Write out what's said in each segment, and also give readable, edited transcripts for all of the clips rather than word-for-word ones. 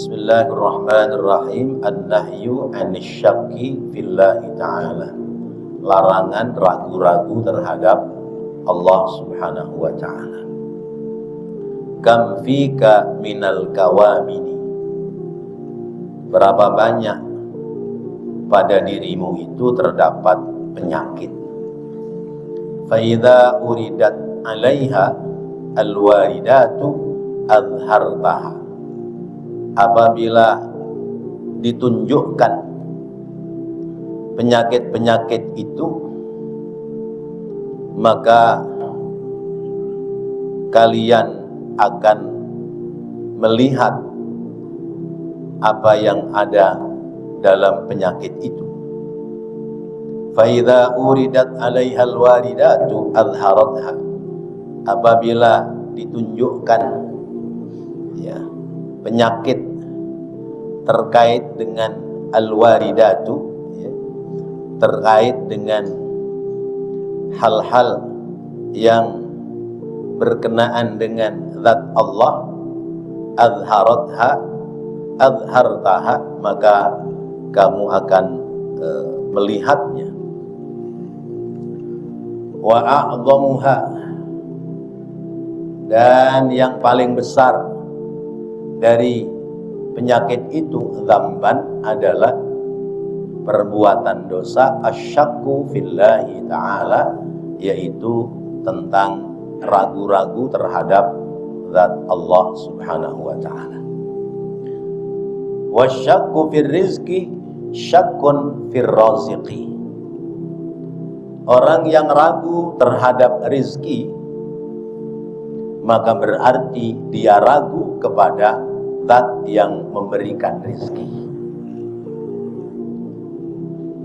Bismillahirrahmanirrahim. An-nahyu anisyakki fillahi ta'ala. Larangan ragu-ragu terhadap Allah subhanahu wa ta'ala. Kam fika minal kawamini. Berapa banyak pada dirimu itu terdapat penyakit. Fa-idza uridat 'alaiha al-waridatu adhartaha. Apabila ditunjukkan penyakit-penyakit itu, maka kalian akan melihat apa yang ada dalam penyakit itu. Fa idza uridat 'alaihal waridatu adharatha. Apabila ditunjukkan penyakit terkait dengan al-waridatu, terkait dengan hal-hal yang berkenaan dengan zat Allah, adhartaha, maka kamu akan melihatnya. Wa a'dhamuha, dan yang paling besar dari penyakit itu, dzamban, adalah perbuatan dosa asyakku fillahi ta'ala, yaitu tentang ragu-ragu terhadap zat Allah subhanahu wa ta'ala. Wasyakku fir rizki syakkun fir raziqi. Orang yang ragu terhadap rizki, maka berarti dia ragu kepada zat yang memberikan rizki.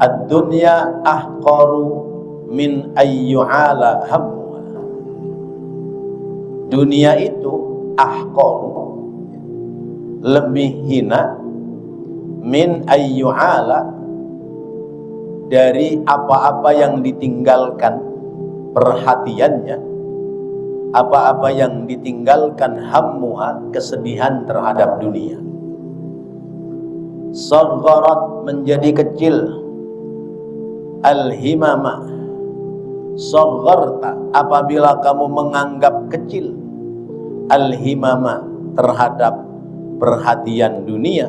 Ad-dunya ahqaru min ayyu'ala hammuha. Dunia itu ahqaru, lebih hina, min ayyu'ala, dari apa-apa yang ditinggalkan perhatiannya, apa-apa yang ditinggalkan hammuha, kesedihan terhadap dunia. Sagharat, menjadi kecil, al-himama, sagharta, apabila kamu menganggap kecil, al-himama, terhadap perhatian dunia,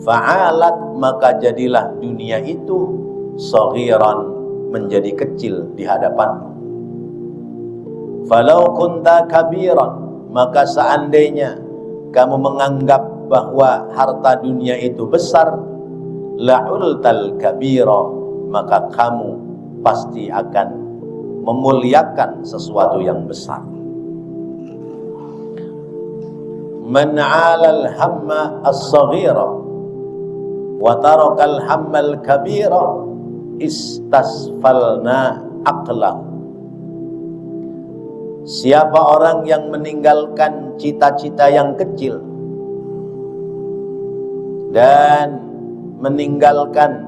fa'alat, maka jadilah dunia itu saghiran, menjadi kecil di hadapanmu. Falau kunta kabiran, maka seandainya kamu menganggap bahwa harta dunia itu besar, la'ultal kabira, maka kamu pasti akan memuliakan sesuatu yang besar. Man 'alal hamma as-saghira wa tarakal hammal kabira istasfalna aqlahu. Siapa orang yang meninggalkan cita-cita yang kecil dan meninggalkan,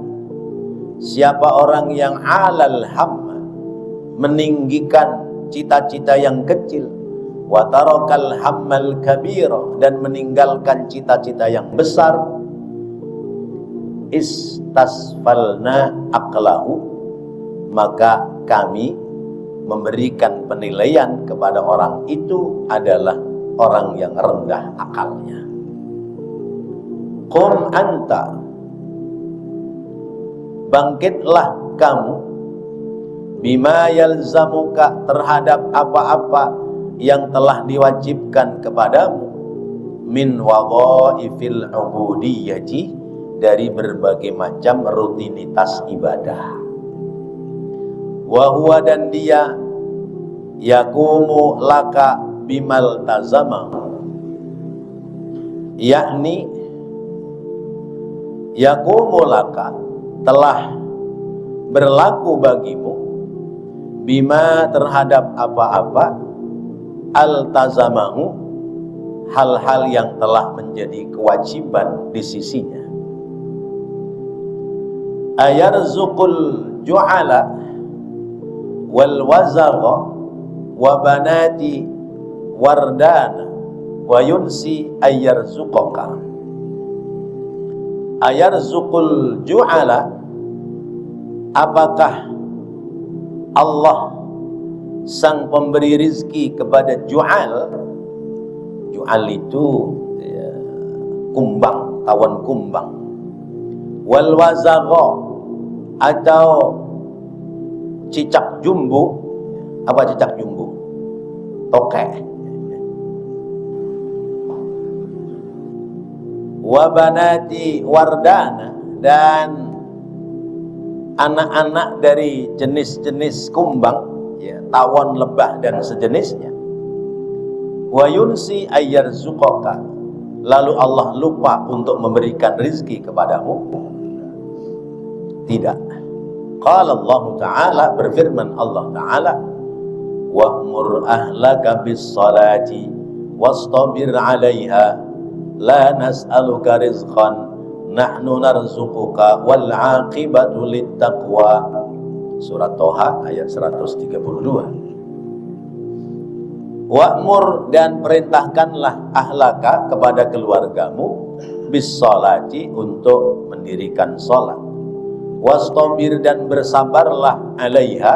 siapa orang yang 'alal hamma, meninggikan cita-cita yang kecil, wa tarakal hammal kabira, dan meninggalkan cita-cita yang besar, istasfalna aqlahu, maka kami memberikan penilaian kepada orang itu adalah orang yang rendah akalnya. Qum anta, bangkitlah kamu, bima yalzamuka, terhadap apa-apa yang telah diwajibkan kepadamu, min wadhaifil ubudiyyati, dari berbagai macam rutinitas ibadah. Wa huwa, dan dia, yakumu laka bimal tazamahu, yakni yakumu laka, telah berlaku bagimu, bima, terhadap apa-apa, al-tazamahu, hal-hal yang telah menjadi kewajiban di sisinya. Ayarzuqul ju'ala wal wazagha wa banati wardana wa yunsi ayyarzuqaka. Ayarzuqul ju'ala, apakah Allah sang pemberi rizki kepada ju'al? Ju'al itu ya, kumbang, tawon kumbang. Wal wazagha, atau cicak jumbo. Apa cicak jumbo? Tokek. Wa banati wardana, dan anak-anak dari jenis-jenis kumbang, ya, tawon, lebah dan sejenisnya. Wa yunsi ayyarzuqaka, lalu Allah lupa untuk memberikan rizki kepadamu? Tidak. Qala Allah Ta'ala, berfirman Allah Ta'ala, wa'mur ahlaka bis salati wastabir 'alaiha la nas'aluka rizqan nahnu narzuquka wal 'aqibatu littaqwa. Surat Toha ayat 132. Wa'mur, dan perintahkanlah ahlaka, kepada keluargamu, bis salati, untuk mendirikan salat. Wastabir, dan bersabarlah, 'alaiha,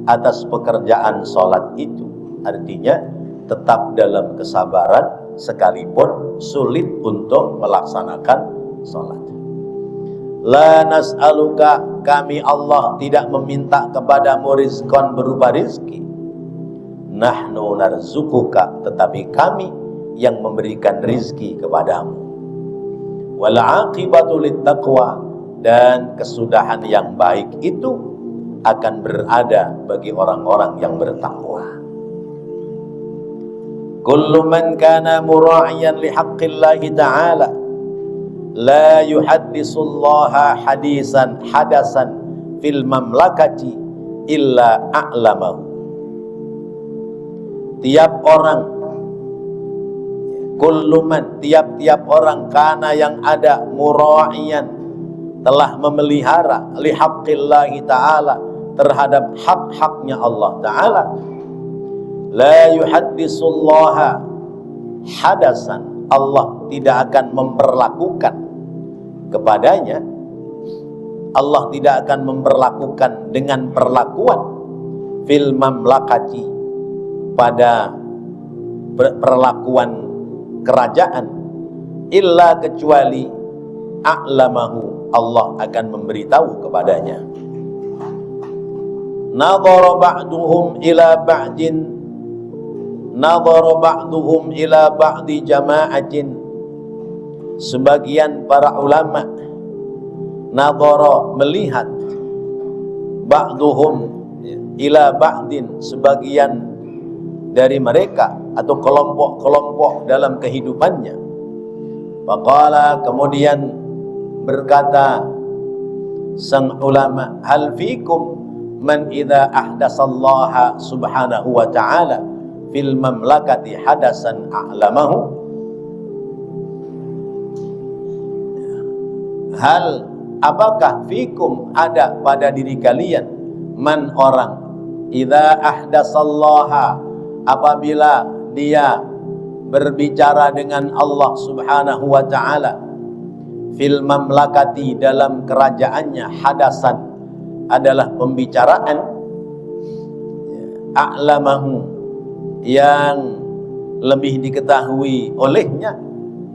atas pekerjaan salat itu. Artinya tetap dalam kesabaran sekalipun sulit untuk melaksanakan salat. La nas'aluka, kami Allah tidak meminta kepadamu rizqan, berupa rizki. Nahnu narzuquka, tetapi kami yang memberikan rizki kepadamu. Wal 'aqibatu littaqwa, dan kesudahan yang baik itu akan berada bagi orang-orang yang bertakwa. Kullu man kana mura'iyan li haqqillahi ta'ala la yuhaddisullaha hadasan fil mamlakati illa a'lamahu. Tiap orang, kullu man, tiap-tiap orang, kana yang ada, mura'iyan, telah memelihara, li haqqillahi ta'ala, terhadap hak-haknya Allah Ta'ala, la yuhaddisullaha hadasan, Allah tidak akan memperlakukan kepadanya, Allah tidak akan memperlakukan dengan perlakuan fil mamlakati, pada perlakuan kerajaan, illa, kecuali a'lamahu, Allah akan memberitahu kepadanya. Nadhara ba'duhum ila ba'din, nadhara ba'duhum ila ba'di jama'atin, sebagian para ulama, nadhara, melihat, ba'duhum ila ba'din, sebagian dari mereka atau kelompok-kelompok dalam kehidupannya. Faqala, kemudian berkata sang ulama, hal fikum man idza ahdasallaha subhanahu wa ta'ala fil mamlakati hadasan a'lamahu. Hal, apakah, fikum, ada pada diri kalian, man, orang, idza ahdasallaha, apabila dia berbicara dengan Allah subhanahu wa ta'ala, fil mamlakati, dalam kerajaannya, hadasan adalah pembicaraan, a'lamahu, yang lebih diketahui olehnya,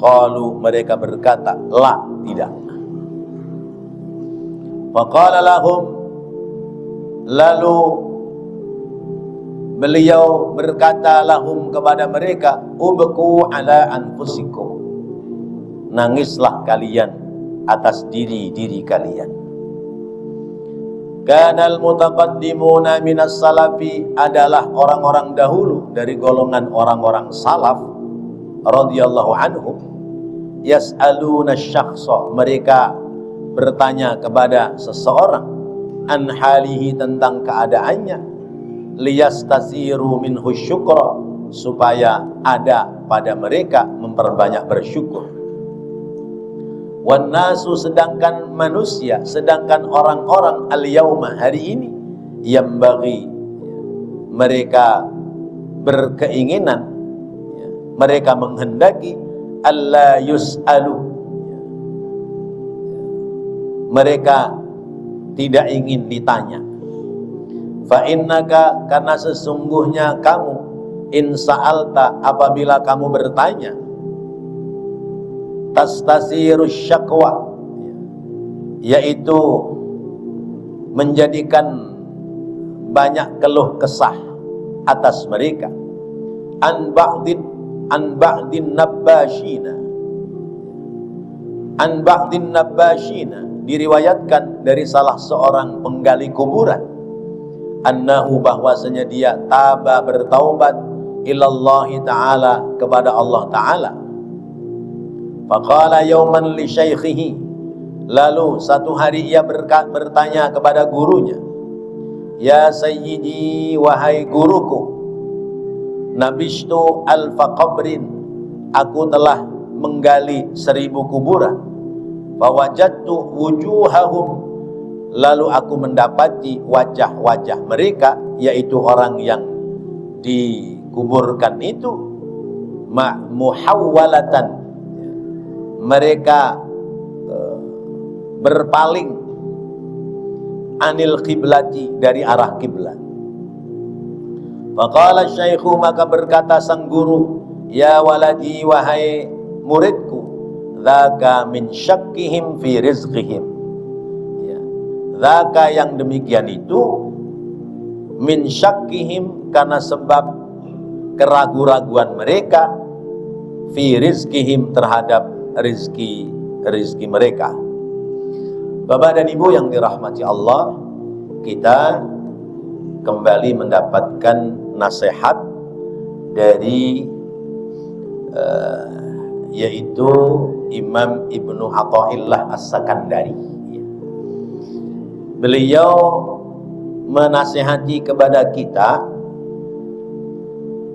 qalu, mereka berkata, la, tidak. Faqala lahum, lalu beliau berkata lahum, kepada mereka, ubku ala anfusikum, nangislah kalian atas diri-diri kalian. Kanal mutaqaddimuna minas salafi, adalah orang-orang dahulu dari golongan orang-orang salaf radhiyallahu anhum, yas'aluna syakhsa, mereka bertanya kepada seseorang, an halihi, tentang keadaannya, liyastasiru minhu syukra, supaya ada pada mereka memperbanyak bersyukur. Wan nasu, sedangkan manusia, sedangkan orang-orang, al yauma, hari ini, yang bagi, mereka berkeinginan, mereka menghendaki, alla yus'alu, mereka tidak ingin ditanya. Fa innaka, karena sesungguhnya kamu, in sa'alta, apabila kamu bertanya, tastasirus syakwa, yaitu menjadikan banyak keluh kesah atas mereka, an ba'din nabbashina, an ba'din nabbashina, diriwayatkan dari salah seorang penggali kuburan, annahu, bahwasanya dia taba, bertaubat, ilallahi ta'ala, kepada Allah ta'ala. Faqala yawman li syaikhihi, lalu satu hari ia bertanya kepada gurunya, ya sayyidi, wahai guruku, nabishtu alfa qabrin, aku telah menggali 1000 kuburan, fawajadtu wujuhahum, lalu aku mendapati wajah-wajah mereka, yaitu orang yang dikuburkan itu, muhawwalatan, mereka berpaling, anil qiblati, dari arah kiblat. Faqala syaikhu, maka berkata sang guru, ya waladi, wahai muridku, dzaka min syakkihim fi rizqihim, ya, dzaka, yang demikian itu, min syakkihim, karena sebab keraguan-raguan mereka, fi rizqihim, terhadap rizki mereka. Bapak dan Ibu yang dirahmati Allah, kita kembali mendapatkan nasihat dari yaitu Imam Ibnu Athaillah As-Sakandari. Beliau menasihati kepada kita,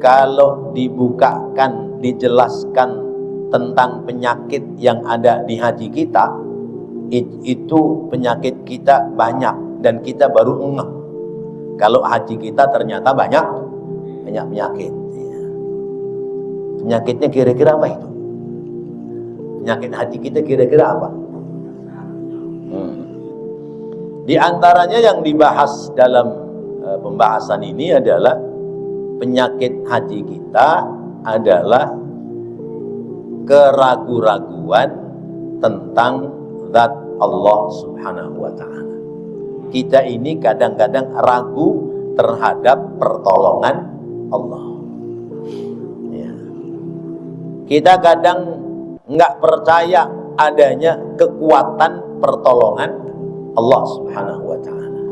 kalau dibukakan, dijelaskan tentang penyakit yang ada di hati kita, itu penyakit kita banyak, dan kita baru ngeh kalau hati kita ternyata banyak penyakit. Penyakitnya kira-kira apa itu? Penyakit hati kita kira-kira apa? Di antaranya yang dibahas dalam pembahasan ini adalah penyakit hati kita adalah keraguan-raguan tentang zat Allah Subhanahu wa ta'ala. Kita ini kadang-kadang ragu terhadap pertolongan Allah. Ya. Kita kadang nggak percaya adanya kekuatan pertolongan Allah Subhanahu wa ta'ala.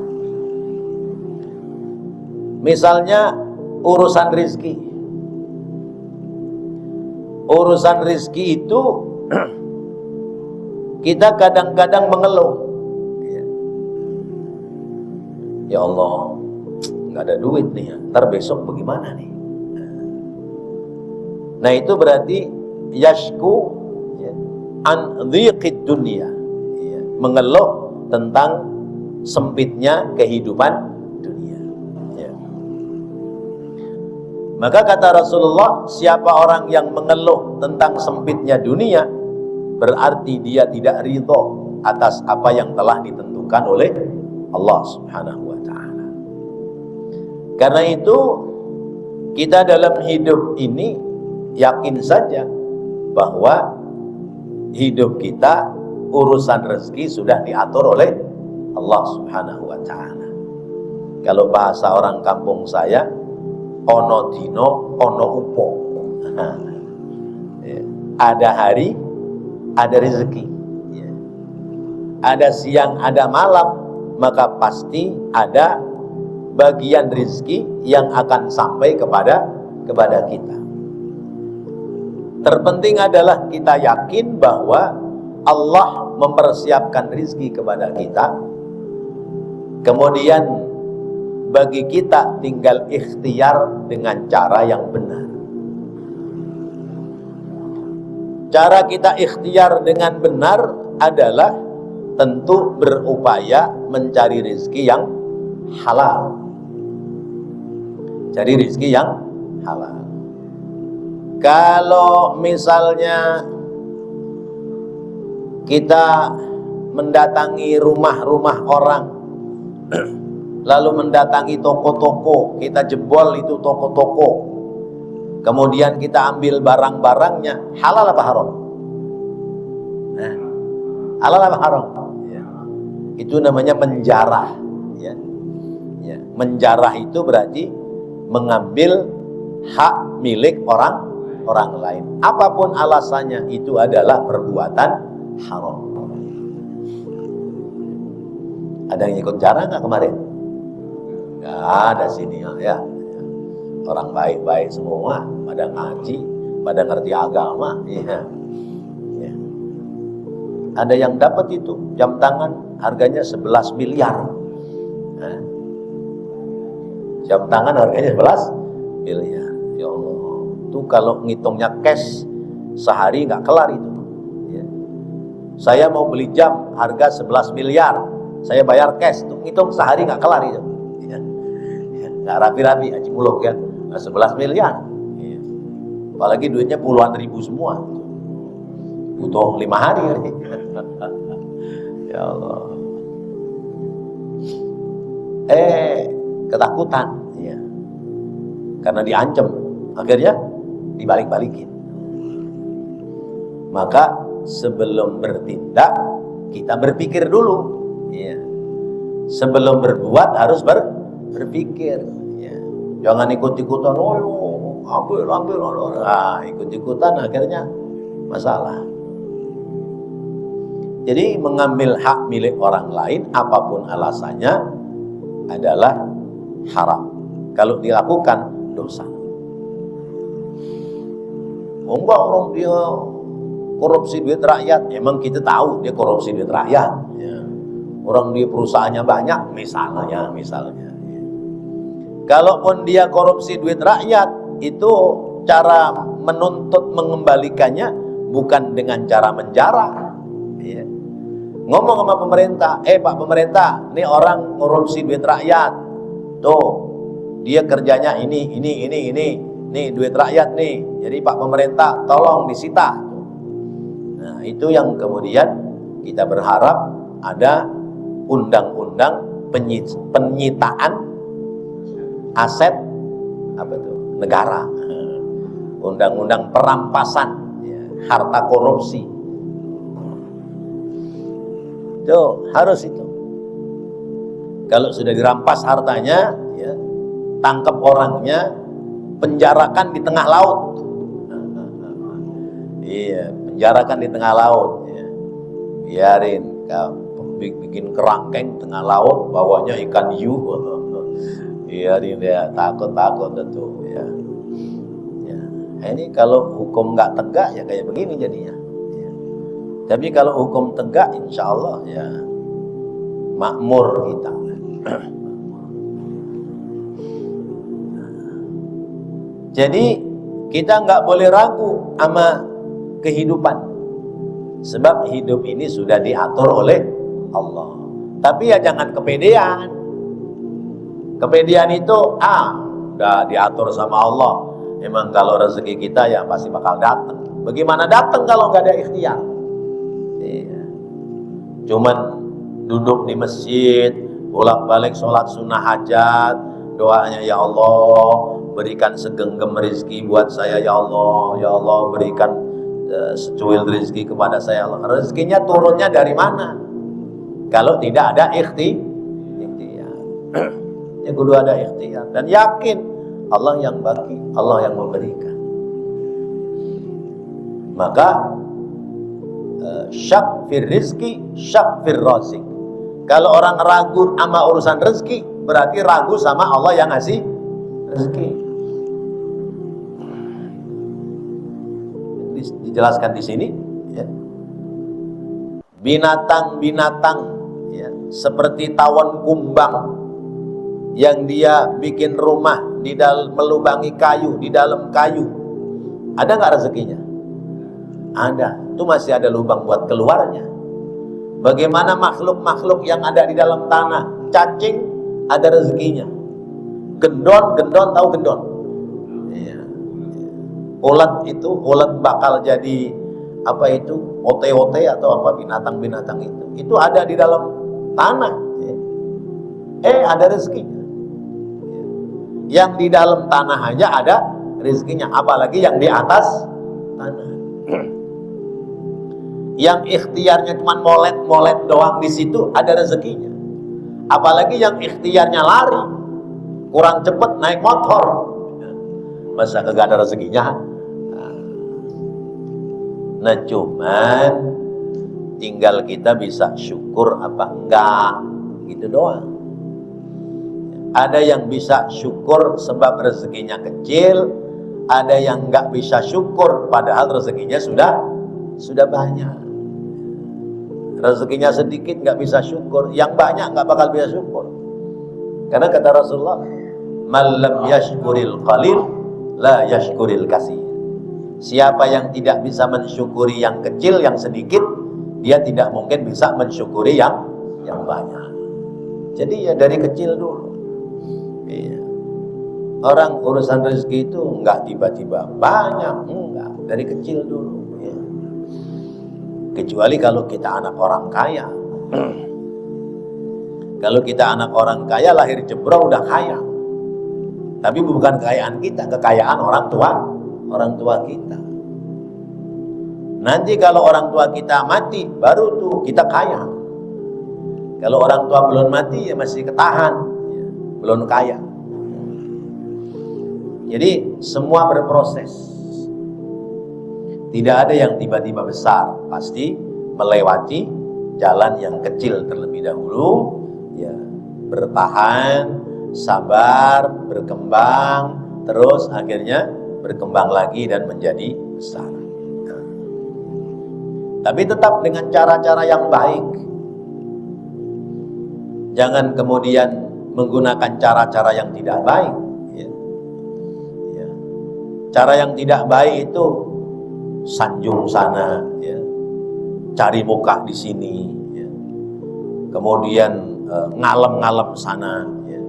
Misalnya urusan rizki. Urusan rizki itu kita kadang-kadang mengeluh, ya Allah, nggak ada duit nih, ntar besok bagaimana nih? Nah, itu berarti yashku an dhiqid dunya, mengeluh tentang sempitnya kehidupan dunia. Maka kata Rasulullah, siapa orang yang mengeluh tentang sempitnya dunia, berarti dia tidak ridho atas apa yang telah ditentukan oleh Allah Subhanahu wa ta'ala. Karena itu kita dalam hidup ini yakin saja bahwa hidup kita, urusan rezeki sudah diatur oleh Allah Subhanahu wa ta'ala. Kalau bahasa orang kampung saya, ono dino ono upo. Ada hari, ada rezeki, ada siang, ada malam, maka pasti ada bagian rezeki yang akan sampai kepada kita. Terpenting adalah kita yakin bahwa Allah mempersiapkan rezeki kepada kita, kemudian bagi kita tinggal ikhtiar dengan cara yang benar. Cara kita ikhtiar dengan benar adalah tentu berupaya mencari rezeki yang halal. Cari rezeki yang halal. Kalau misalnya kita mendatangi rumah-rumah orang, lalu mendatangi toko-toko, kita jebol itu toko-toko, kemudian kita ambil barang-barangnya, halal apa haram? Nah, halal apa haram? Ya. Itu namanya menjarah. Ya. Ya. Menjarah itu berarti mengambil hak milik orang lain. Apapun alasannya, itu adalah perbuatan haram. Ada yang ikut jarah nggak kemarin? Nggak ada sini ya. Orang baik-baik semua, pada ngaji, pada ngerti agama. Ya. Ya. Ada yang dapat itu jam tangan harganya 11 miliar. Nah, jam tangan harganya 11 miliar. Ya Allah, itu kalau ngitungnya cash sehari nggak kelar itu. Ya. Saya mau beli jam harga 11 miliar, saya bayar cash, tuh ngitung sehari nggak kelar itu. Ya. Ya. Nggak rapi-rapi, Haji Muluk ya, 11 miliar. Ya. Apalagi duitnya puluhan ribu semua, butuh 5 hari. Ya Allah. Ketakutan, ya. Karena diancam, akhirnya dibalik-balikin. Maka sebelum bertindak, kita berpikir dulu. Ya. Sebelum berbuat harus berpikir. Ya. Jangan ikut-ikutan, ambil. Nah, ikut-ikutan akhirnya masalah. Jadi mengambil hak milik orang lain, apapun alasannya, adalah haram. Kalau dilakukan, dosa. Enggak, orang dia korupsi duit rakyat, emang kita tahu dia korupsi duit rakyat. Ya. Orang dia perusahaannya banyak, misalnya. Ya. Kalaupun dia korupsi duit rakyat, itu cara menuntut mengembalikannya bukan dengan cara menjarah. Ya. Ngomong sama pemerintah, Pak pemerintah, ini orang korupsi duit rakyat, tuh dia kerjanya ini, nih duit rakyat nih, jadi Pak pemerintah tolong disita. Nah, itu yang kemudian kita berharap ada undang-undang penyitaan aset negara, undang-undang perampasan harta korupsi. Tuh, harus itu. Kalau sudah dirampas hartanya, ya, tangkap orangnya, penjarakan di tengah laut. Iya, penjarakan di tengah laut. Ya. Biarin, bikin kerangkeng tengah laut, bawahnya ikan hiu. Biarin dia takut tentu. Ya. Ya. Ini kalau hukum nggak tegak ya kayak begini jadinya. Tapi kalau hukum tegak, insya Allah ya makmur kita. Jadi kita nggak boleh ragu sama kehidupan, sebab hidup ini sudah diatur oleh Allah. Tapi ya jangan kepedean. Kepedean itu udah diatur sama Allah. Emang kalau rezeki kita ya pasti bakal datang. Bagaimana datang kalau nggak ada ikhtiar? Iya. Cuman duduk di masjid, bolak-balik sholat sunnah hajat, doanya ya Allah berikan segenggam rezeki buat saya ya Allah berikan secuil rezeki kepada saya ya Allah. Rezekinya turunnya dari mana? Kalau tidak ada ikhtiar. Ya kudu ada ikhtiar dan yakin Allah yang bagi, Allah yang memberikan. Maka syak fir rizki, syak fir razik. Kalau orang ragu sama urusan rezeki, berarti ragu sama Allah yang ngasih rezeki. Dijelaskan di sini, ya. Binatang-binatang, ya, seperti tawon kumbang yang dia bikin rumah di dalam melubangi kayu, di dalam kayu, ada nggak rezekinya? Ada, itu masih ada lubang buat keluarnya. Bagaimana makhluk-makhluk yang ada di dalam tanah, cacing ada rezekinya. Gendon tahu gendon? Iya. Ulat bakal jadi apa itu ote-ote atau apa binatang-binatang itu ada di dalam tanah, ya. Ada rezekinya. Yang di dalam tanah aja ada rezekinya, apalagi yang di atas tanah. Yang ikhtiarnya cuma molet-molet doang di situ ada rezekinya, apalagi yang ikhtiarnya lari kurang cepet naik motor, masa kagak ada rezekinya? Nah cuman tinggal kita bisa syukur apa enggak, gitu doang. Ada yang bisa syukur sebab rezekinya kecil, ada yang enggak bisa syukur padahal rezekinya sudah banyak. Rezekinya sedikit enggak bisa syukur, yang banyak enggak bakal bisa syukur. Karena kata Rasulullah, "Man lam yashkuril qalil la yashkuril katsir." Siapa yang tidak bisa mensyukuri yang kecil, yang sedikit, dia tidak mungkin bisa mensyukuri yang banyak. Jadi ya dari kecil dulu. Iya. Orang urusan rezeki itu enggak tiba-tiba banyak, enggak, dari kecil dulu. Ya. Kecuali kalau kita anak orang kaya. Kalau kita anak orang kaya, lahir jebro udah kaya. Tapi bukan kekayaan kita, kekayaan orang tua kita. Nanti kalau orang tua kita mati, baru tuh kita kaya. Kalau orang tua belum mati, ya masih ketahan, ya, belum kaya. Jadi semua berproses. Tidak ada yang tiba-tiba besar, pasti melewati jalan yang kecil terlebih dahulu, ya, bertahan, sabar, berkembang, terus akhirnya berkembang lagi dan menjadi besar. Tapi tetap dengan cara-cara yang baik. Jangan kemudian menggunakan cara-cara yang tidak baik. Ya. Ya. Cara yang tidak baik itu sanjung sana, ya. Cari muka di sini, ya. Kemudian ngalem-ngalem sana. Ya.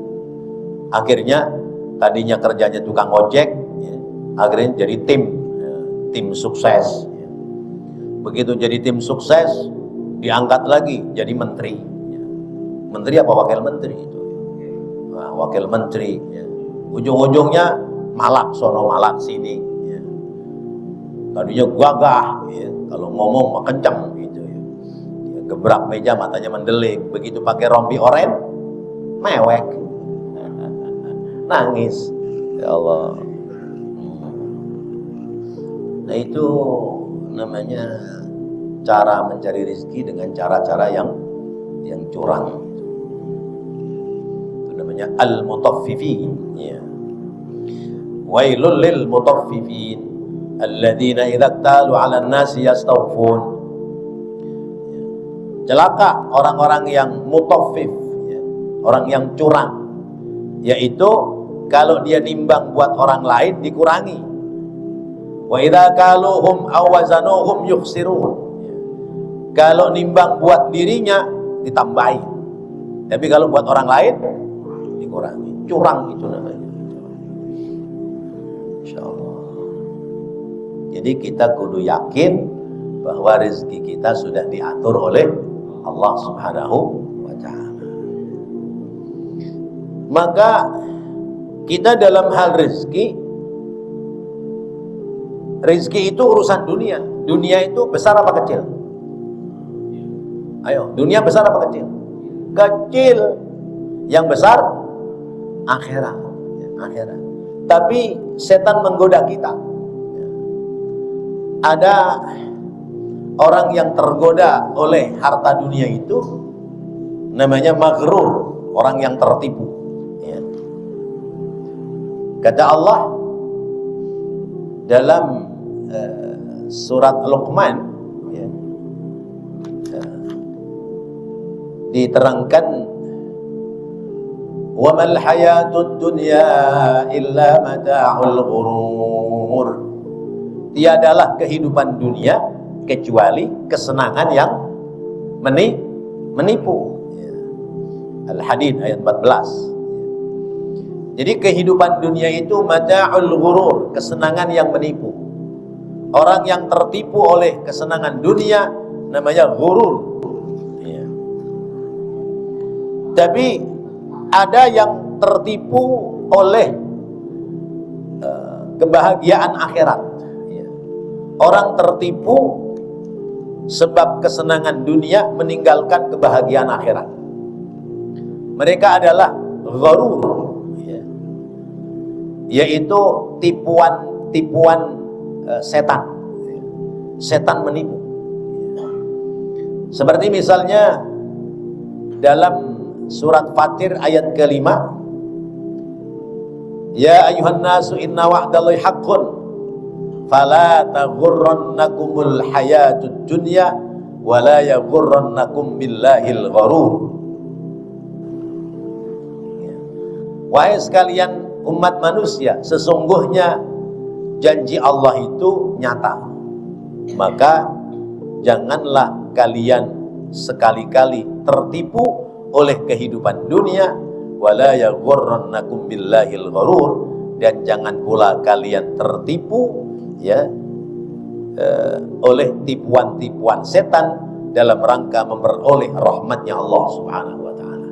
Akhirnya tadinya kerjanya tukang ojek, ya. Akhirnya jadi tim sukses. Ya. Begitu jadi tim sukses, diangkat lagi jadi menteri. Ya. Menteri apa wakil menteri itu? Nah, wakil menteri. Ya. Ujung-ujungnya malak sono malak sini. Ya. Tadinya gagah, ya. Kalau ngomong mah kencang gitu. Ya. Ya, gebrak meja matanya mendelik. Begitu pakai rompi oren, mewek, nangis. Ya Allah. Nah itu namanya cara mencari rezeki dengan cara-cara yang curang. Itu namanya al-mutaffifin. Ya. Wailul lil mutaffifin alladzina idza iktalu 'alan nasi yastawfun. Ya. Celaka orang-orang yang mutaffif, ya. Orang yang curang, yaitu kalau dia nimbang buat orang lain dikurangi. Wa idza kaluhum aw wazanuhum yukhsirun. Kalau nimbang buat dirinya ditambahin. Tapi kalau buat orang lain dikurangi. Curang itu namanya. Insyaallah. Jadi kita kudu yakin bahwa rezeki kita sudah diatur oleh Allah Subhanahu wa taala. Maka kita dalam hal rezeki itu urusan dunia. Dunia itu besar apa kecil? Ayo, dunia besar apa kecil? Kecil. Yang besar akhirat. Akhirat. Tapi setan menggoda kita. Ada orang yang tergoda oleh harta dunia itu, namanya maghrur, orang yang tertipu. Ya. Kata Allah dalam surat Luqman, ya, diterangkan, wa mal hayatud dunya illa mata'ul ghurur. Tiadalah kehidupan dunia kecuali kesenangan yang menipu. Ya. Al-Hadid ayat 14. Jadi kehidupan dunia itu mata'ul ghurur, kesenangan yang menipu. Orang yang tertipu oleh kesenangan dunia namanya ghurur. Ya. Tapi ada yang tertipu oleh kebahagiaan akhirat. Ya. Orang tertipu sebab kesenangan dunia meninggalkan kebahagiaan akhirat. Mereka adalah ghurur, ya. Yaitu tipuan setan. Setan menipu. Seperti misalnya dalam surat Fatir ayat ke-5, ya ayuhan nasu inna wa'dallahi haqqun fala taghurrannakumul hayatud dunya wala yaghurrannakum billahil gharur. Wahai sekalian umat manusia, sesungguhnya janji Allah itu nyata. Maka janganlah kalian sekali-kali tertipu oleh kehidupan dunia, wala yaghurrannakum billahil gharur, dan jangan pula kalian tertipu ya oleh tipuan-tipuan setan dalam rangka memperoleh rahmatnya Allah Subhanahu wa taala.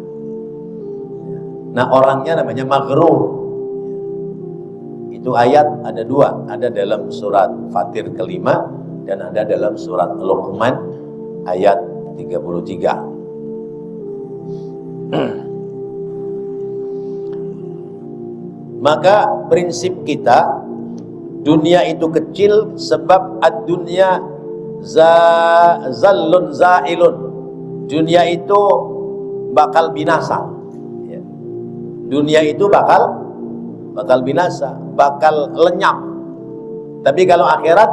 Nah, orangnya namanya maghrur. Itu ayat ada dua, ada dalam surat Fatir ke-5 dan ada dalam surat Luqman ayat 33. Maka prinsip kita, dunia itu kecil sebab ad-dunya zallun zailun. Dunia itu bakal binasa. Ya. Dunia itu bakal binasa, bakal lenyap. Tapi kalau akhirat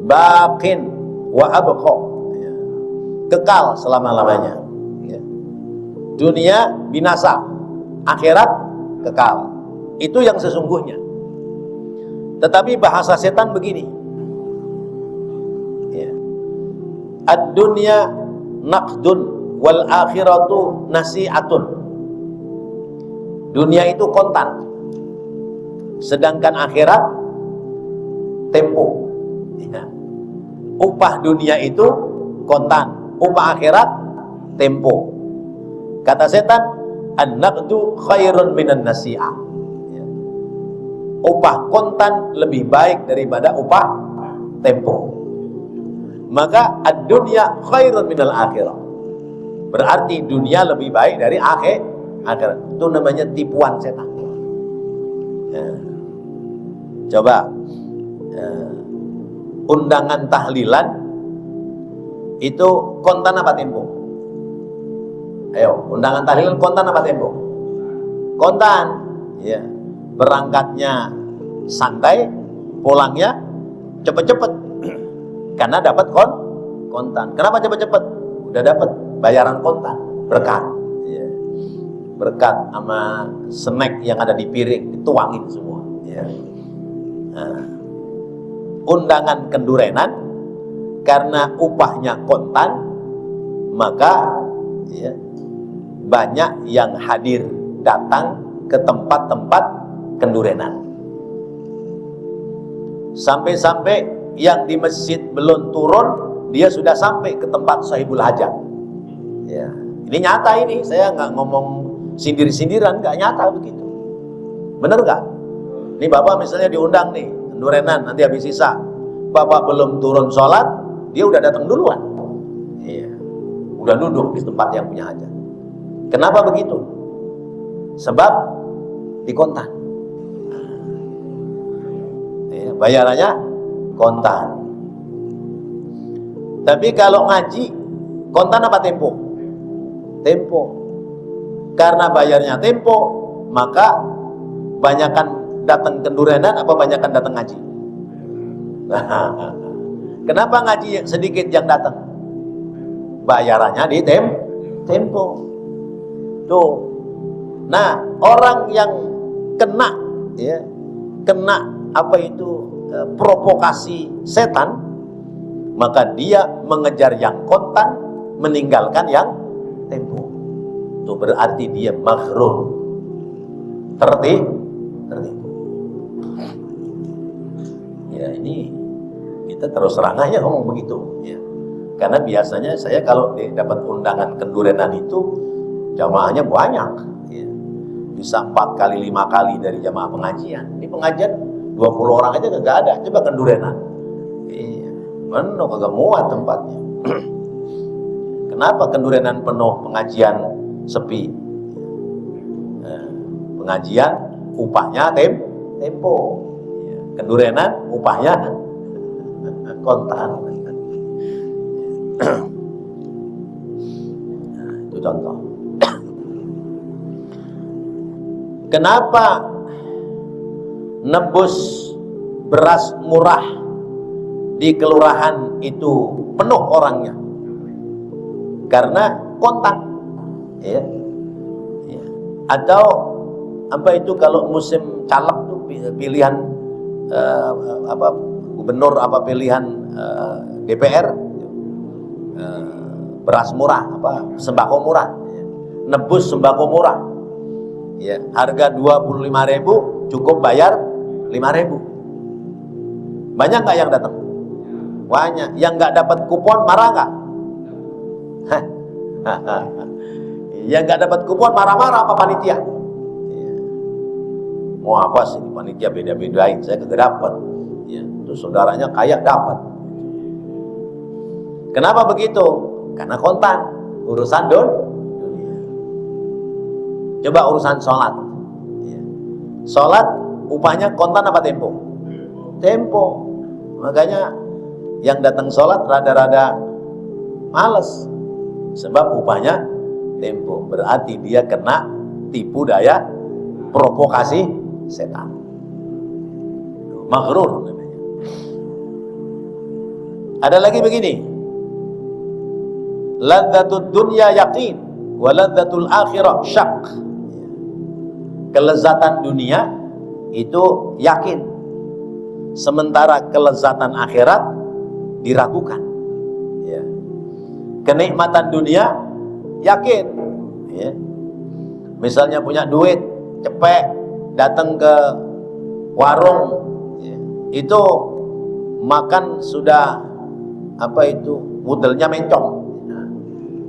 baqin wa abqa, ya. Kekal selama-lamanya. Ya. Dunia binasa, akhirat kekal. Itu yang sesungguhnya. Tetapi bahasa setan begini, ya. Ad-dunya naqdun wal akhiratu nasi'atun. Dunia itu kontan, sedangkan akhirat tempo. Ya. Upah dunia itu kontan, upah akhirat tempo. Kata setan, an-naqdu khairun minan nasi'ah. Ya. Upah kontan lebih baik daripada upah tempo. Maka ad-dunya khairun minal akhirah. Berarti dunia lebih baik dari akhirat. Itu namanya tipuan setan. Ya. Coba undangan tahlilan itu kontan apa tempo? Ayo, undangan tahlilan kontan apa tempo? Kontan. Ya. Berangkatnya santai, pulangnya cepet-cepet. Karena dapat kontan. Kenapa cepet-cepet? Udah dapat bayaran kontan, berkat. Ya. Berkat sama snack yang ada di piring dituangin semua. Ya. Nah, undangan kendurenan karena upahnya kontan, maka ya, banyak yang hadir datang ke tempat-tempat kendurenan. Sampai-sampai yang di masjid belum turun, dia sudah sampai ke tempat sahibul hajat. Ya. Ini nyata ini, saya nggak ngomong sindir-sindiran, nggak, nyata begitu. Bener nggak? Ini bapak misalnya diundang nih kendurenan, nanti habis sisa, bapak belum turun sholat, dia udah datang duluan. Iya. Udah duduk di tempat yang punya hajat. Kenapa begitu? Sebab dikontan. Ya, bayarannya kontan. Tapi kalau ngaji, kontan apa tempo? Tempo. Karena bayarnya tempo, maka banyakan datang kendurenan apa banyakan datang ngaji? Kenapa ngaji sedikit yang datang? Bayarannya di tempo. Tuh. Nah, orang yang kena ya, kena apa itu provokasi setan, maka dia mengejar yang kontan, meninggalkan yang tempo. Itu berarti dia maghrur, tertipu. Ya. ya ini kita terus terang aja ngomong begitu ya. Karena biasanya saya kalau dapat undangan kendurenan itu jamaahnya banyak ya. Bisa 4 kali 5 kali dari jamaah pengajian. Ini pengajian 20 orang aja nggak ada, coba kendurenan iya, penuh kagak muat tempatnya. Kenapa kendurenan penuh, pengajian sepi? Pengajian upahnya tempo ya. Kendurenan upahnya kontan. Itu contoh. Kenapa nebus beras murah di kelurahan itu penuh orangnya? Karena kontak ya. Ya. Atau apa itu kalau musim caleg tuh pilihan gubernur apa pilihan DPR beras murah sembako murah ya. Nebus sembako murah ya, harga 25.000 cukup bayar 5.000. Banyak nggak yang datang? Banyak. Yang nggak dapat kupon marah nggak? Yang nggak dapat kupon marah-marah apa panitia? Mau apa sih panitia beda-bedain, saya kagak dapat ya, terus saudaranya kaya dapat. Kenapa begitu? Karena kontan urusan dunia. Coba urusan sholat ya. Sholat upahnya kontan apa tempo? Tempo. Makanya yang datang sholat rada-rada males sebab upahnya tempo. Berarti dia kena tipu daya provokasi setan. Maghrur namanya. Ada lagi begini. Ladzatud dunya yaqin wa ladzatul akhirah syak. Kelezatan dunia itu yakin. Sementara kelezatan akhirat diragukan. Ya. Kenikmatan dunia yakin. Ya. Misalnya punya duit, cepet datang ke warung ya, itu makan sudah apa itu wudelnya mencong ya.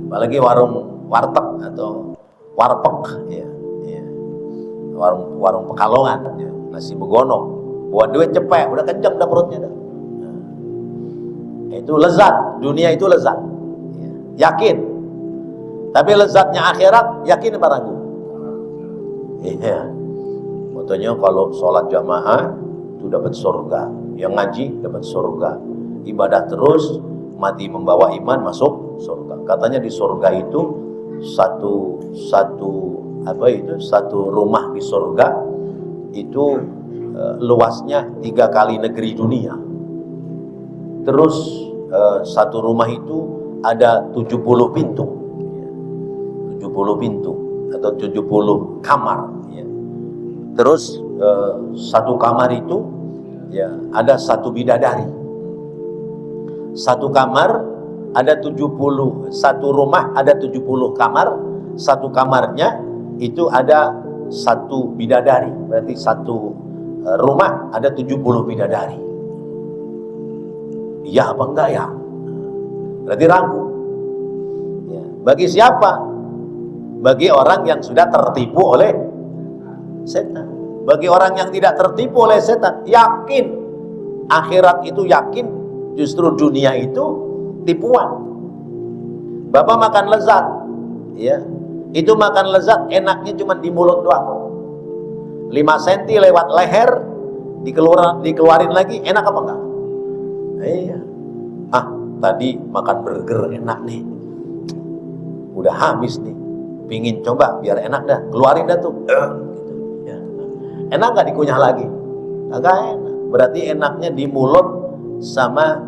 Apalagi warung warteg atau warpek ya, ya. warung Pekalongan ya. Nasi begono buat duit cepet udah kenceng udah perutnya dah. Ya. Itu lezat dunia, itu lezat ya. Yakin. Tapi lezatnya akhirat yakin apa ragu? Iya. Contohnya kalau sholat jamaah itu dapat surga, yang ngaji dapat surga, ibadah terus mati membawa iman masuk surga. Katanya di surga itu satu rumah di surga itu luasnya 3 kali negeri dunia. Terus satu rumah itu ada 70 pintu, 70 pintu atau 70 kamar. Terus satu kamar itu ya ada satu bidadari. Satu kamar ada 70, satu rumah ada 70 kamar, satu kamarnya itu ada satu bidadari. Berarti satu rumah ada 70 bidadari. Iya apa enggak ya? Berarti ragu. Ya. Bagi siapa? Bagi orang yang sudah tertipu oleh setan. Bagi orang yang tidak tertipu oleh setan, yakin akhirat itu yakin, justru dunia itu tipuan. Bapak makan lezat, ya, itu makan lezat enaknya cuma di mulut doang. 5 cm lewat leher, dikeluarin lagi, enak apa enggak? Iya. Tadi makan burger enak nih, udah habis nih, pingin coba biar enak dah, keluarin dah tuh. Enak gak dikunyah lagi? Agak enak. Berarti enaknya di mulut sama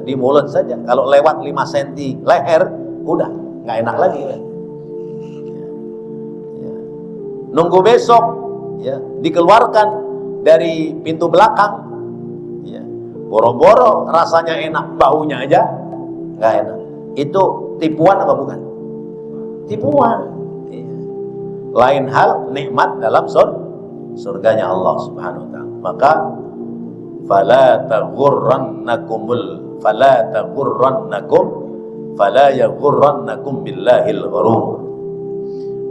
di mulut saja. Kalau lewat 5 cm leher, udah gak enak lagi. Ya. Nunggu besok, ya, dikeluarkan dari pintu belakang. Ya. Boro-boro rasanya enak, baunya aja gak enak. Itu tipuan apa bukan? Tipuan. Ya. Lain hal nikmat dalam surganya Allah Subhanahu wa taala. Maka fala yaghurrannakum billahil ghurur.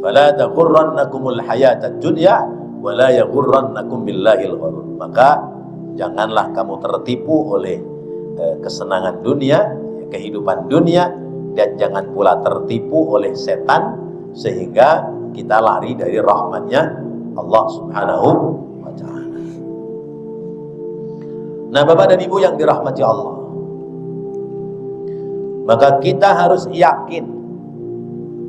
Fala taghurrannakumul hayatad dunya wa la yaghurrannakum billahil ghurur. Maka janganlah kamu tertipu oleh kesenangan dunia, kehidupan dunia, dan jangan pula tertipu oleh setan sehingga kita lari dari rahmatnya Allah Subhanahu wa ta'ala. Nah, Bapak dan Ibu yang dirahmati Allah, maka kita harus yakin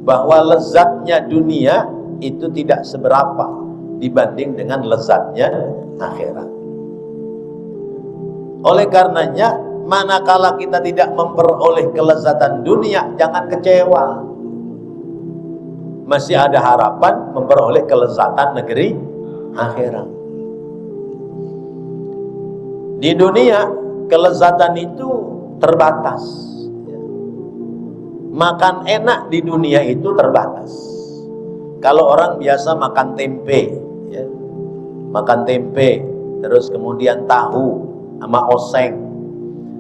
bahwa lezatnya dunia itu tidak seberapa dibanding dengan lezatnya akhirat. Oleh karenanya, manakala kita tidak memperoleh kelezatan dunia, jangan kecewa. Masih ada harapan memperoleh kelezatan negeri akhirat. Di dunia, kelezatan itu terbatas. Makan enak di dunia itu terbatas. Kalau orang biasa makan tempe, ya, makan tempe, terus kemudian tahu sama oseng,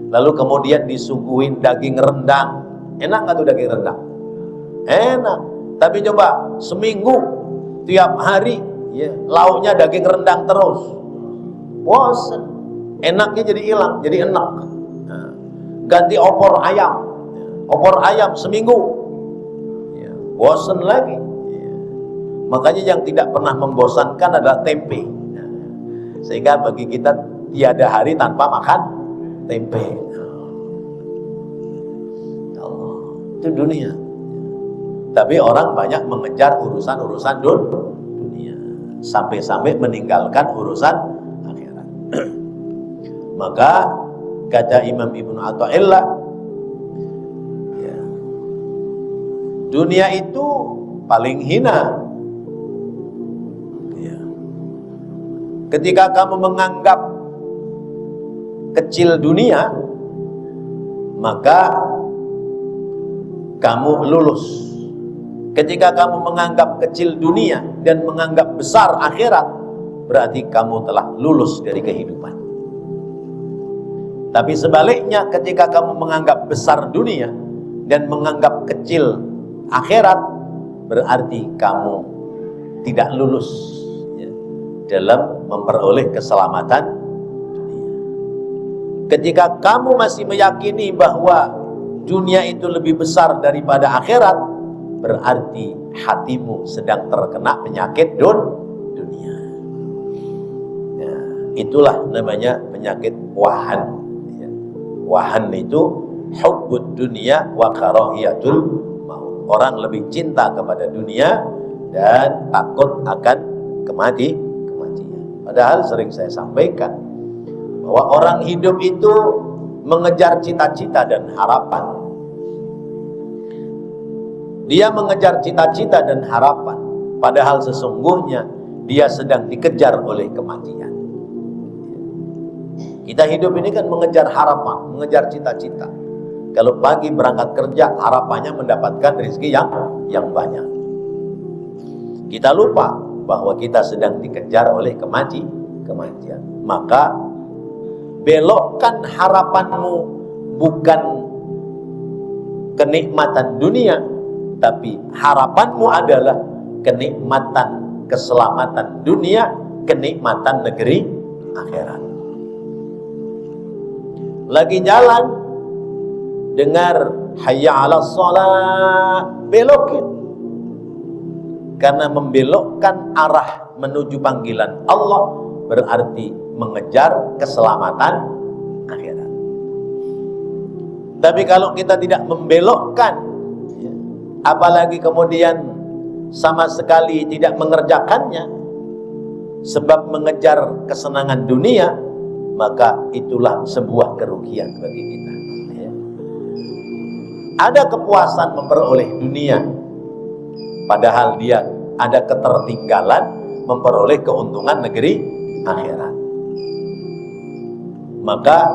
lalu kemudian disuguhin daging rendang, enak nggak tuh daging rendang? Enak. Tapi coba seminggu tiap hari, ya, lauknya daging rendang terus, bosen. Enaknya jadi hilang, jadi enak. Nah, ganti opor ayam seminggu, ya, bosen lagi. Ya. Makanya yang tidak pernah membosankan adalah tempe. Ya. Sehingga bagi kita tiada hari tanpa makan tempe. Ya Allah, itu dunia. Tapi orang banyak mengejar urusan-urusan dunia, sampai-sampai meninggalkan urusan akhirat. Maka kata Imam Ibnu Athaillah, ya, dunia itu paling hina. Ya. Ketika kamu menganggap kecil dunia, maka kamu lulus. Ketika kamu menganggap kecil dunia dan menganggap besar akhirat, berarti kamu telah lulus dari kehidupan. Tapi sebaliknya, ketika kamu menganggap besar dunia dan menganggap kecil akhirat, berarti kamu tidak lulus, ya, dalam memperoleh keselamatan dunia. Ketika kamu masih meyakini bahwa dunia itu lebih besar daripada akhirat, berarti hatimu sedang terkena penyakit dunia. Ya, itulah namanya penyakit wahan. Wahan itu hubbud dunia wa karahiyatul maut. Orang lebih cinta kepada dunia dan takut akan kematian. Padahal sering saya sampaikan bahwa orang hidup itu mengejar cita-cita dan harapan. Dia mengejar cita-cita dan harapan, padahal sesungguhnya dia sedang dikejar oleh kematian. Kita hidup ini kan mengejar harapan, mengejar cita-cita. Kalau pagi berangkat kerja, harapannya mendapatkan rezeki yang banyak. Kita lupa bahwa kita sedang dikejar oleh kematian. Maka belokkan harapanmu bukan kenikmatan dunia, tapi harapanmu adalah kenikmatan keselamatan dunia, kenikmatan negeri akhirat. Lagi jalan, dengar hayya 'alas shalah, belokin. Karena membelokkan arah menuju panggilan Allah berarti mengejar keselamatan akhirat. Tapi kalau kita tidak membelokkan, apalagi kemudian sama sekali tidak mengerjakannya, sebab mengejar kesenangan dunia, maka itulah sebuah kerugian bagi kita. Ada kepuasan memperoleh dunia, padahal dia ada ketertinggalan memperoleh keuntungan negeri akhirat. Maka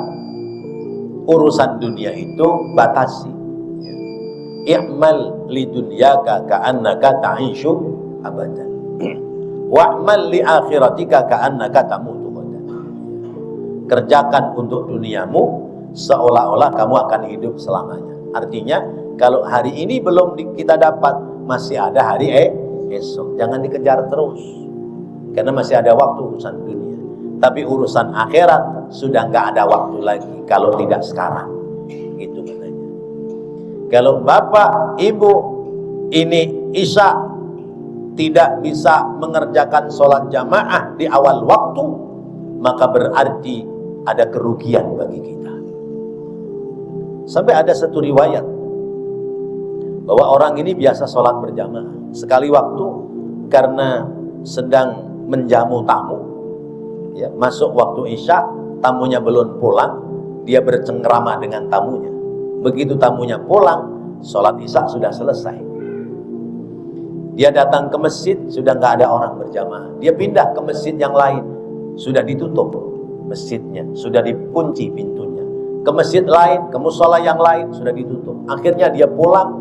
urusan dunia itu batasi. I'mal li dunyaka ka'annaka ta'ishu abadan wa'mal li akhiratika ka'annaka tamutu. kerjakan untuk duniamu, seolah-olah kamu akan hidup selamanya. Artinya kalau hari ini belum kita dapat, masih ada hari esok. Jangan dikejar terus, karena masih ada waktu urusan dunia. Tapi urusan akhirat sudah nggak ada waktu lagi kalau tidak sekarang. Itu katanya. Kalau bapak, ibu ini Isya tidak bisa mengerjakan sholat jamaah di awal waktu, maka berarti ada kerugian bagi kita. Sampai ada satu riwayat bahwa orang ini biasa sholat berjamaah. Sekali waktu karena sedang menjamu tamu, ya, masuk waktu Isya, tamunya belum pulang, dia bercengkrama dengan tamunya. Begitu tamunya pulang, sholat Isya sudah selesai. Dia datang ke masjid, sudah nggak ada orang berjamaah. Dia pindah ke masjid yang lain, sudah ditutup masjidnya, sudah dikunci pintunya. Ke masjid lain, ke musola yang lain, sudah ditutup. Akhirnya dia pulang,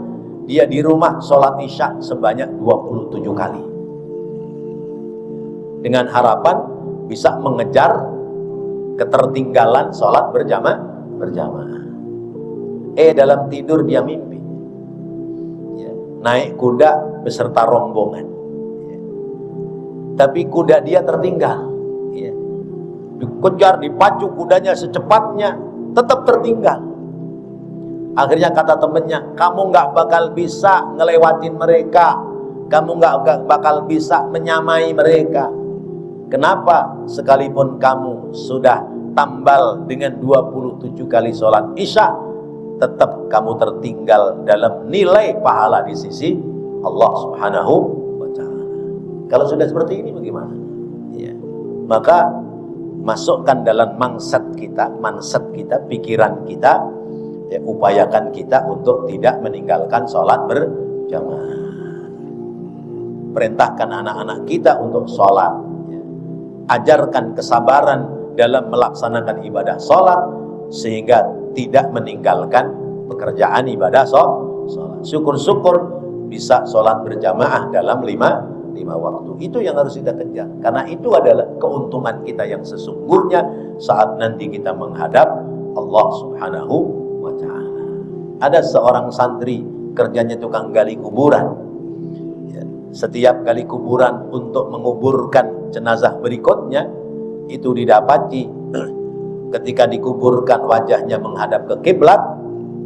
dia di rumah sholat Isya sebanyak 27 kali. Dengan harapan bisa mengejar ketertinggalan sholat berjamaah. Dalam tidur dia mimpi, ya, naik kuda beserta rombongan, ya. Tapi kuda dia tertinggal, ya. Dikejar, dipacu kudanya secepatnya, tetap tertinggal. Akhirnya kata temennya, kamu nggak bakal bisa ngelewatin mereka, kamu nggak bakal bisa menyamai mereka. Kenapa? Sekalipun kamu sudah tambal dengan 27 kali sholat Isya, tetap kamu tertinggal dalam nilai pahala di sisi Allah Subhanahu wa ta'ala. Kalau sudah seperti ini bagaimana? Ya. Maka masukkan dalam mindset kita, pikiran kita, ya, upayakan kita untuk tidak meninggalkan sholat berjamaah. Perintahkan anak-anak kita untuk sholat, ya. Ajarkan kesabaran dalam melaksanakan ibadah sholat, sehingga tidak meninggalkan pekerjaan ibadah sholat. Syukur-syukur bisa sholat berjamaah dalam lima waktu. Itu yang harus kita kejar, karena itu adalah keuntungan kita yang sesungguhnya saat nanti kita menghadap Allah Subhanahu wa ta'ala. Ada seorang santri kerjanya tukang gali kuburan, ya, setiap gali kuburan untuk menguburkan jenazah berikutnya, itu didapati ketika dikuburkan wajahnya menghadap ke kiblat,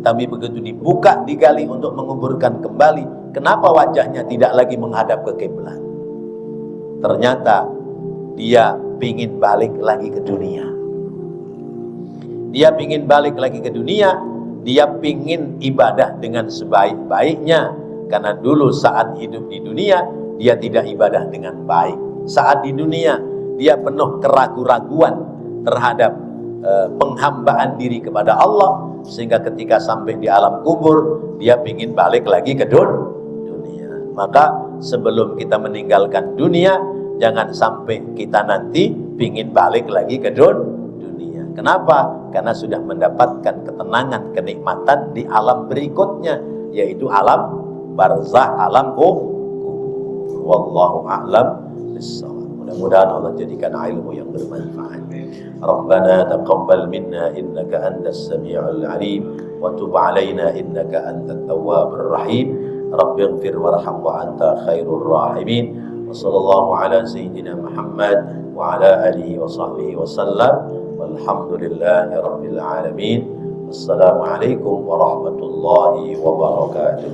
tapi begitu dibuka, digali untuk menguburkan kembali, kenapa wajahnya tidak lagi menghadap ke kiblat? Ternyata dia pingin balik lagi ke dunia. Dia pingin balik lagi ke dunia, dia pingin ibadah dengan sebaik-baiknya. Karena dulu saat hidup di dunia, dia tidak ibadah dengan baik. Saat di dunia, dia penuh keraguan-raguan terhadap penghambaan diri kepada Allah, sehingga ketika sampai di alam kubur dia ingin balik lagi ke dunia. Maka sebelum kita meninggalkan dunia, jangan sampai kita nanti ingin balik lagi ke dunia. Kenapa? Karena sudah mendapatkan ketenangan, kenikmatan di alam berikutnya, yaitu alam barzakh, alam kubur. Wallahu a'lam bissawab. Mudah-mudahan Allah jadikan ilmu yang bermanfaat. Rabbana taqabbal minna innaka antas sami'ul alim wa tub 'alaina innaka antat tawwabur rahim. Rabbighfir warham wa anta khairur rahimin. Wa sallallahu ala sayyidina Muhammad wa ala alihi wa sahbihi wa sallam. Walhamdulillahi rabbil alamin. Wassalamualaikum warahmatullahi wabarakatuh.